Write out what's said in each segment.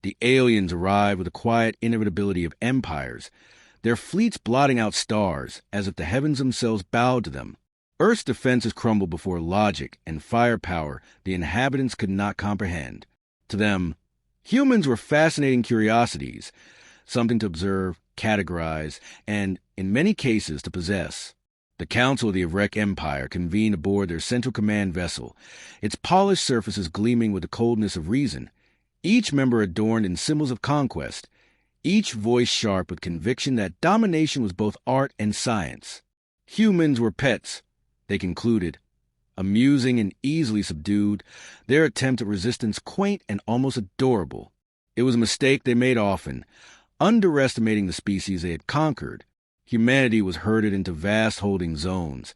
The aliens arrived with the quiet inevitability of empires, their fleets blotting out stars as if the heavens themselves bowed to them. Earth's defenses crumbled before logic and firepower the inhabitants could not comprehend. To them, humans were fascinating curiosities, something to observe, categorize, and, in many cases, to possess. The Council of the Yvrek Empire convened aboard their central command vessel, its polished surfaces gleaming with the coldness of reason, each member adorned in symbols of conquest, each voice sharp with conviction that domination was both art and science. Humans were pets, they concluded, amusing and easily subdued, their attempt at resistance quaint and almost adorable. It was a mistake they made often, underestimating the species they had conquered. Humanity was herded into vast holding zones,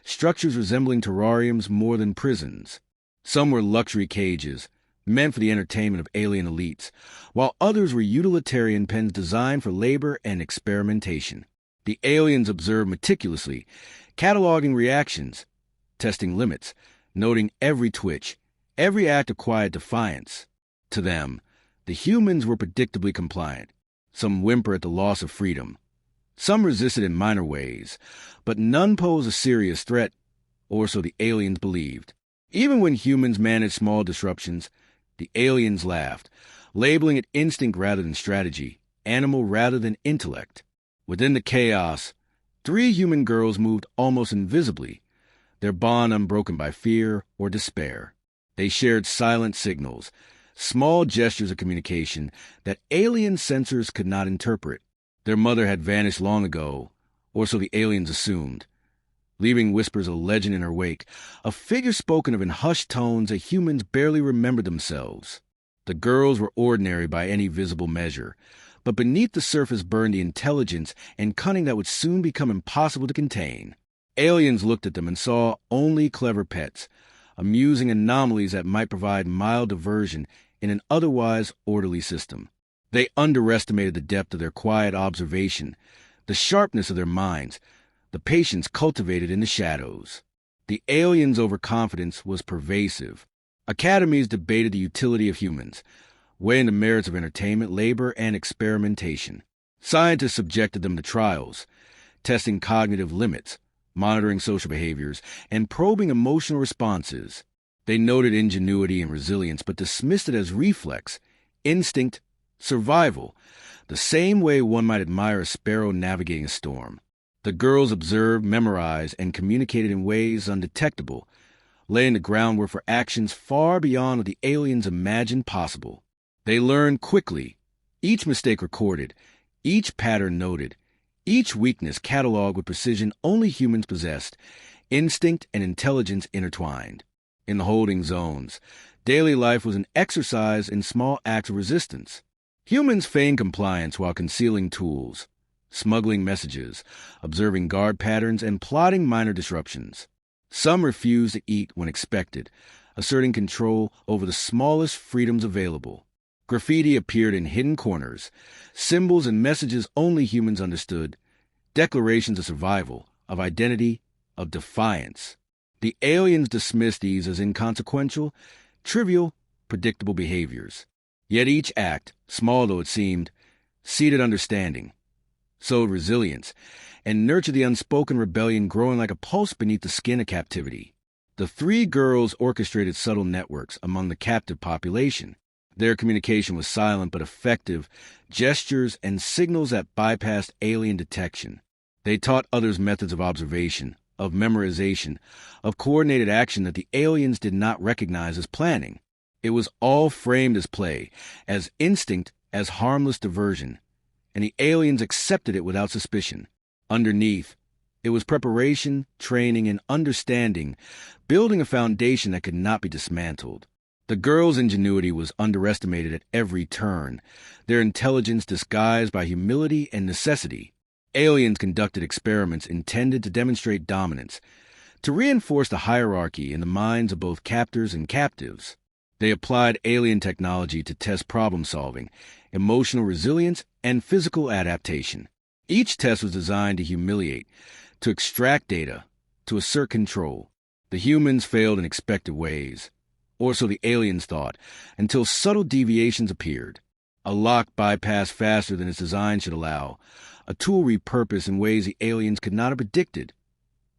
structures resembling terrariums more than prisons. Some were luxury cages, meant for the entertainment of alien elites, while others were utilitarian pens designed for labor and experimentation. The aliens observed meticulously, cataloging reactions, testing limits, noting every twitch, every act of quiet defiance. To them, the humans were predictably compliant. Some whimper at the loss of freedom. Some resisted in minor ways, but none posed a serious threat, or so the aliens believed. Even when humans managed small disruptions, the aliens laughed, labeling it instinct rather than strategy, animal rather than intellect. Within the chaos, 3 human girls moved almost invisibly, their bond unbroken by fear or despair. They shared silent signals, small gestures of communication that alien sensors could not interpret. Their mother had vanished long ago, or so the aliens assumed, leaving whispers of legend in her wake, a figure spoken of in hushed tones that humans barely remembered themselves. The girls were ordinary by any visible measure, but beneath the surface burned the intelligence and cunning that would soon become impossible to contain. Aliens looked at them and saw only clever pets, amusing anomalies that might provide mild diversion in an otherwise orderly system. They underestimated the depth of their quiet observation, the sharpness of their minds, the patience cultivated in the shadows. The aliens' overconfidence was pervasive. Academies debated the utility of humans, weighing the merits of entertainment, labor, and experimentation. Scientists subjected them to trials, testing cognitive limits, monitoring social behaviors, and probing emotional responses. They noted ingenuity and resilience, but dismissed it as reflex, instinct, survival, the same way one might admire a sparrow navigating a storm. The girls observed, memorized, and communicated in ways undetectable, laying the groundwork for actions far beyond what the aliens imagined possible. They learned quickly, each mistake recorded, each pattern noted, each weakness cataloged with precision only humans possessed, instinct and intelligence intertwined. In the holding zones, daily life was an exercise in small acts of resistance. Humans feigned compliance while concealing tools, smuggling messages, observing guard patterns, and plotting minor disruptions. Some refused to eat when expected, asserting control over the smallest freedoms available. Graffiti appeared in hidden corners, symbols and messages only humans understood, declarations of survival, of identity, of defiance. The aliens dismissed these as inconsequential, trivial, predictable behaviors. Yet each act, small though it seemed, seeded understanding, sowed resilience, and nurtured the unspoken rebellion growing like a pulse beneath the skin of captivity. The 3 girls orchestrated subtle networks among the captive population. Their communication was silent but effective, gestures and signals that bypassed alien detection. They taught others methods of observation, of memorization, of coordinated action that the aliens did not recognize as planning. It was all framed as play, as instinct, as harmless diversion, and the aliens accepted it without suspicion. Underneath, it was preparation, training, and understanding, building a foundation that could not be dismantled. The girls' ingenuity was underestimated at every turn, their intelligence disguised by humility and necessity. Aliens conducted experiments intended to demonstrate dominance, to reinforce the hierarchy in the minds of both captors and captives. They applied alien technology to test problem-solving, emotional resilience, and physical adaptation. Each test was designed to humiliate, to extract data, to assert control. The humans failed in expected ways, or so the aliens thought, until subtle deviations appeared. A lock bypassed faster than its design should allow. A tool repurposed in ways the aliens could not have predicted.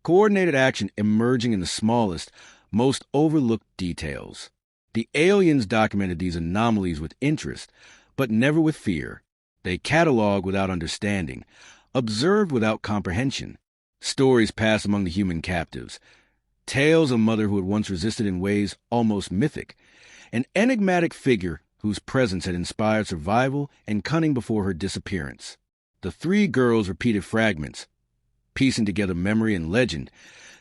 Coordinated action emerging in the smallest, most overlooked details. The aliens documented these anomalies with interest, but never with fear. They cataloged without understanding, observed without comprehension. Stories passed among the human captives. Tales of a mother who had once resisted in ways almost mythic. An enigmatic figure whose presence had inspired survival and cunning before her disappearance. The three girls repeated fragments, piecing together memory and legend,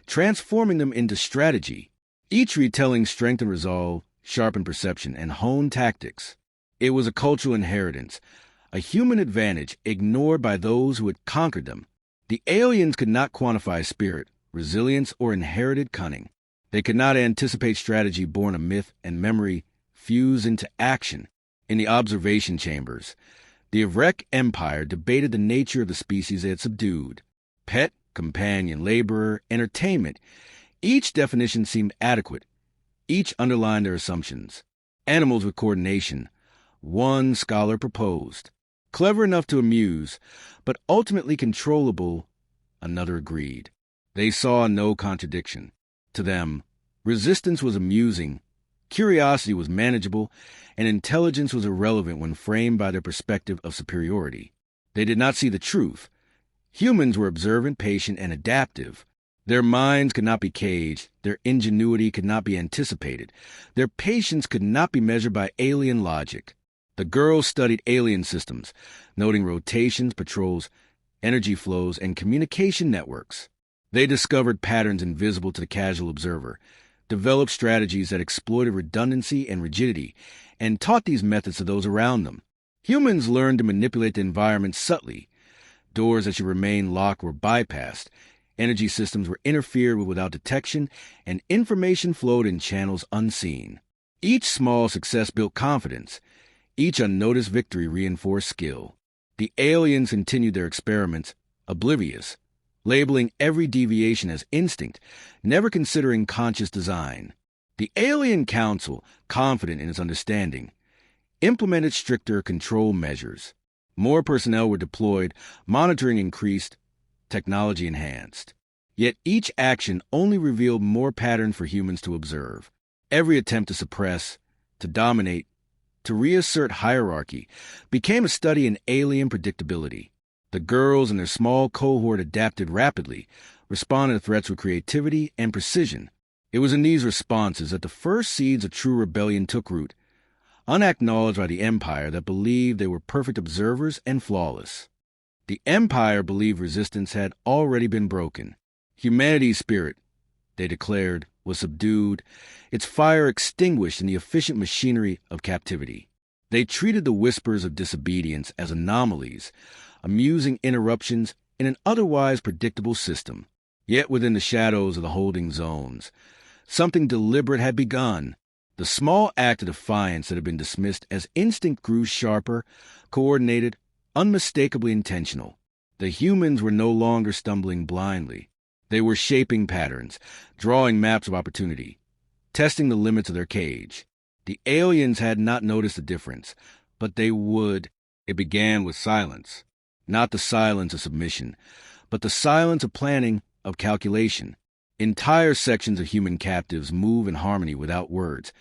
transforming them into strategy. Each retelling strengthened resolve, sharpened perception, and honed tactics. It was a cultural inheritance, a human advantage ignored by those who had conquered them. The aliens could not quantify spirit, resilience, or inherited cunning. They could not anticipate strategy born of myth and memory fused into action. In the observation chambers, the Yvrek Empire debated the nature of the species they had subdued. Pet, companion, laborer, entertainment. Each definition seemed adequate. Each underlined their assumptions. Animals with coordination. One scholar proposed. Clever enough to amuse, but ultimately controllable, another agreed. They saw no contradiction. To them, resistance was amusing, curiosity was manageable, and intelligence was irrelevant when framed by their perspective of superiority. They did not see the truth. Humans were observant, patient, and adaptive. Their minds could not be caged, their ingenuity could not be anticipated, their patience could not be measured by alien logic. The girls studied alien systems, noting rotations, patrols, energy flows, and communication networks. They discovered patterns invisible to the casual observer, developed strategies that exploited redundancy and rigidity, and taught these methods to those around them. Humans learned to manipulate the environment subtly. Doors that should remain locked were bypassed, energy systems were interfered with without detection, and information flowed in channels unseen. Each small success built confidence. Each unnoticed victory reinforced skill. The aliens continued their experiments, oblivious, labeling every deviation as instinct, never considering conscious design. The Alien Council, confident in its understanding, implemented stricter control measures. More personnel were deployed, monitoring increased, technology enhanced. Yet each action only revealed more patterns for humans to observe. Every attempt to suppress, to dominate, to reassert hierarchy became a study in alien predictability. The girls and their small cohort adapted rapidly, responding to threats with creativity and precision. It was in these responses that the first seeds of true rebellion took root, unacknowledged by the Empire that believed they were perfect observers and flawless. The Empire believed resistance had already been broken. Humanity's spirit, they declared, was subdued, its fire extinguished in the efficient machinery of captivity. They treated the whispers of disobedience as anomalies, amusing interruptions in an otherwise predictable system. Yet within the shadows of the holding zones, something deliberate had begun. The small act of defiance that had been dismissed as instinct grew sharper, coordinated, unmistakably intentional. The humans were no longer stumbling blindly. They were shaping patterns, drawing maps of opportunity, testing the limits of their cage. The aliens had not noticed the difference, but they would. It began with silence. Not the silence of submission, but the silence of planning, of calculation. Entire sections of human captives move in harmony without words,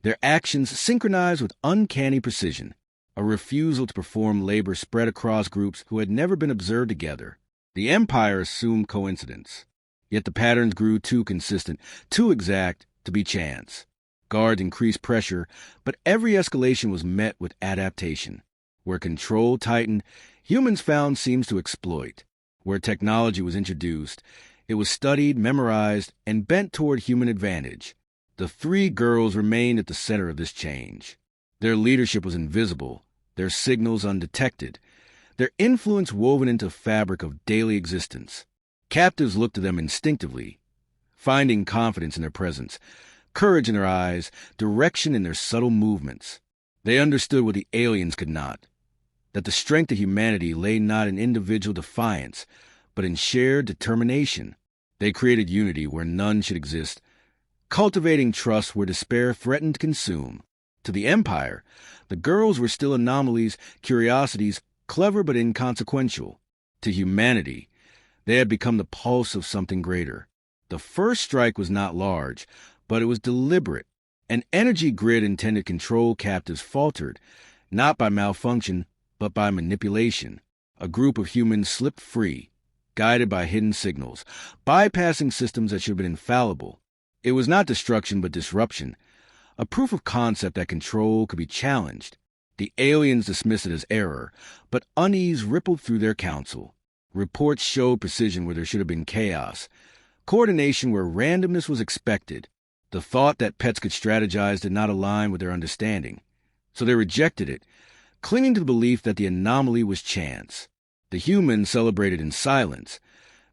their actions synchronized with uncanny precision. A refusal to perform labor spread across groups who had never been observed together. The Empire assumed coincidence. Yet the patterns grew too consistent, too exact, to be chance. Guards increased pressure, but every escalation was met with adaptation. Where control tightened, humans found seams to exploit. Where technology was introduced, it was studied, memorized, and bent toward human advantage. The three girls remained at the center of this change. Their leadership was invisible, their signals undetected, their influence woven into the fabric of daily existence. Captives looked to them instinctively, finding confidence in their presence, courage in their eyes, direction in their subtle movements. They understood what the aliens could not, that the strength of humanity lay not in individual defiance, but in shared determination. They created unity where none should exist, cultivating trust where despair threatened to consume. To the Empire, the girls were still anomalies, curiosities, clever but inconsequential. To humanity, they had become the pulse of something greater. The first strike was not large, but it was deliberate. An energy grid intended to control captives faltered, not by malfunction, but by manipulation. A group of humans slipped free, guided by hidden signals, bypassing systems that should have been infallible. It was not destruction but disruption, a proof of concept that control could be challenged. The aliens dismissed it as error, but unease rippled through their council. Reports showed precision where there should have been chaos, coordination where randomness was expected. The thought that pets could strategize did not align with their understanding, so they rejected it, clinging to the belief that the anomaly was chance. The humans celebrated in silence,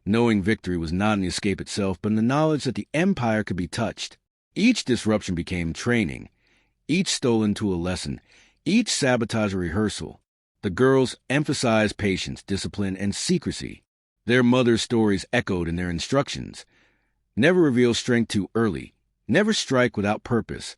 knowing victory was not in the escape itself, but in the knowledge that the Empire could be touched. Each disruption became training, each stolen tool a lesson, each sabotage a rehearsal. The girls emphasized patience, discipline, and secrecy. Their mother's stories echoed in their instructions. Never reveal strength too early. Never strike without purpose.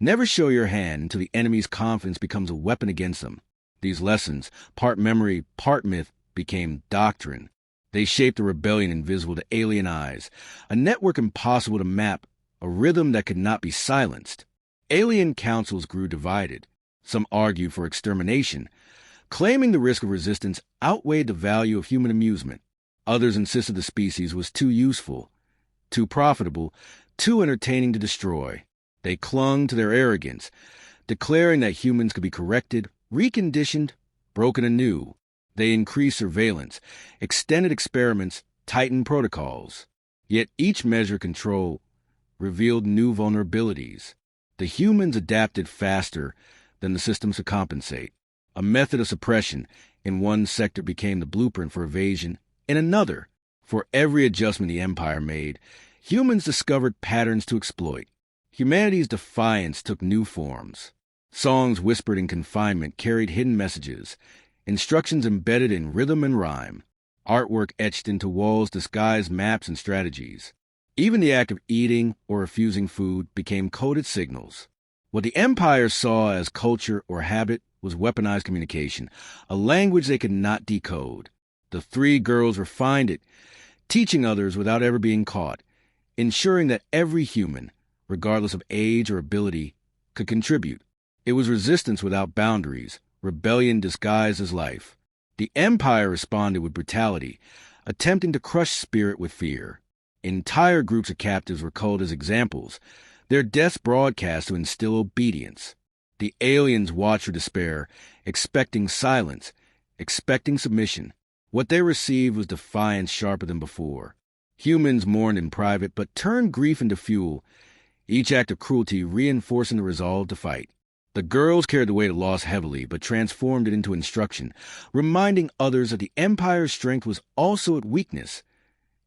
Never show your hand until the enemy's confidence becomes a weapon against them. These lessons, part memory, part myth, became doctrine. They shaped a rebellion invisible to alien eyes, a network impossible to map, a rhythm that could not be silenced. Alien councils grew divided. Some argued for extermination, claiming the risk of resistance outweighed the value of human amusement. Others insisted the species was too useful, too profitable, too entertaining to destroy. They clung to their arrogance, declaring that humans could be corrected, reconditioned, broken anew. They increased surveillance, extended experiments, tightened protocols. Yet each measure control revealed new vulnerabilities. The humans adapted faster than the systems could compensate. A method of suppression in one sector became the blueprint for evasion in another. For every adjustment the Empire made, humans discovered patterns to exploit. Humanity's defiance took new forms. Songs whispered in confinement carried hidden messages, instructions embedded in rhythm and rhyme. Artwork etched into walls disguised maps and strategies. Even the act of eating or refusing food became coded signals. What the Empire saw as culture or habit was weaponized communication, a language they could not decode. The three girls refined it, teaching others without ever being caught, ensuring that every human, regardless of age or ability, could contribute. It was resistance without boundaries, rebellion disguised as life. The Empire responded with brutality, attempting to crush spirit with fear. Entire groups of captives were culled as examples, their deaths broadcast to instill obedience. The aliens watched with despair, expecting silence, expecting submission. What they received was defiance sharper than before. Humans mourned in private, but turned grief into fuel, each act of cruelty reinforcing the resolve to fight. The girls carried the weight of loss heavily, but transformed it into instruction, reminding others that the Empire's strength was also its weakness,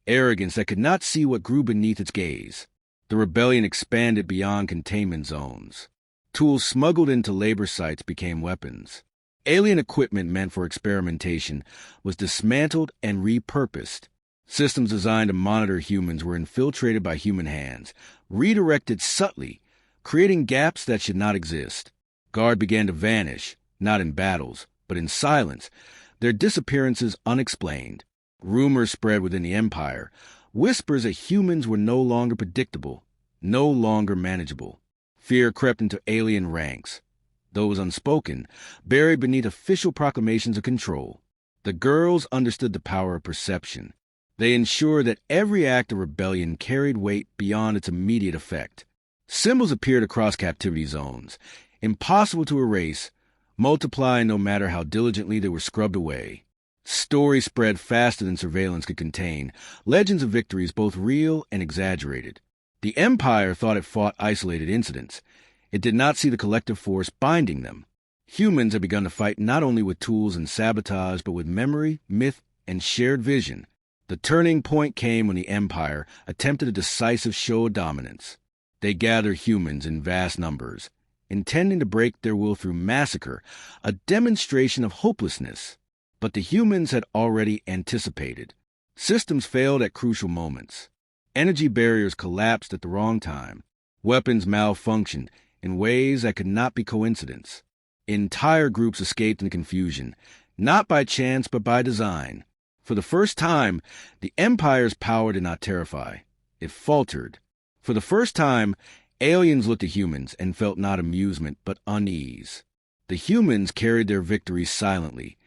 arrogance that could not see what grew beneath its gaze. The rebellion expanded beyond containment zones. Tools smuggled into labor sites became weapons. Alien equipment meant for experimentation was dismantled and repurposed. Systems designed to monitor humans were infiltrated by human hands, redirected subtly, creating gaps that should not exist. Guard began to vanish, not in battles, but in silence, their disappearances unexplained. Rumors spread within the Empire, whispers that humans were no longer predictable, no longer manageable. Fear crept into alien ranks, those unspoken, buried beneath official proclamations of control. The girls understood the power of perception. They ensured that every act of rebellion carried weight beyond its immediate effect. Symbols appeared across captivity zones, impossible to erase, multiplying no matter how diligently they were scrubbed away. Stories spread faster than surveillance could contain, legends of victories both real and exaggerated. The Empire thought it fought isolated incidents. It did not see the collective force binding them. Humans had begun to fight not only with tools and sabotage, but with memory, myth, and shared vision. The turning point came when the Empire attempted a decisive show of dominance. They gathered humans in vast numbers, intending to break their will through massacre, a demonstration of hopelessness. But the humans had already anticipated. Systems failed at crucial moments. Energy barriers collapsed at the wrong time. Weapons malfunctioned, in ways that could not be coincidence. Entire groups escaped in confusion, not by chance but by design. For the first time, the Empire's power did not terrify. It faltered. For the first time, aliens looked at humans and felt not amusement but unease. The humans carried their victory silently,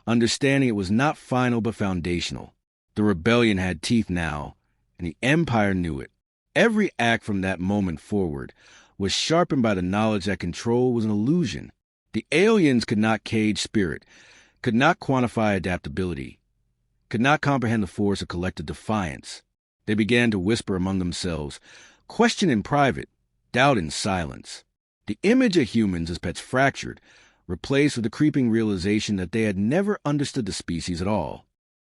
understanding it was not final but foundational. The rebellion had teeth now, and the Empire knew it. Every act from that moment forward was sharpened by the knowledge that control was an illusion. The aliens could not cage spirit, could not quantify adaptability, could not comprehend the force of collective defiance. They began to whisper among themselves, question in private, doubt in silence. The image of humans as pets fractured, replaced with the creeping realization that they had never understood the species at all.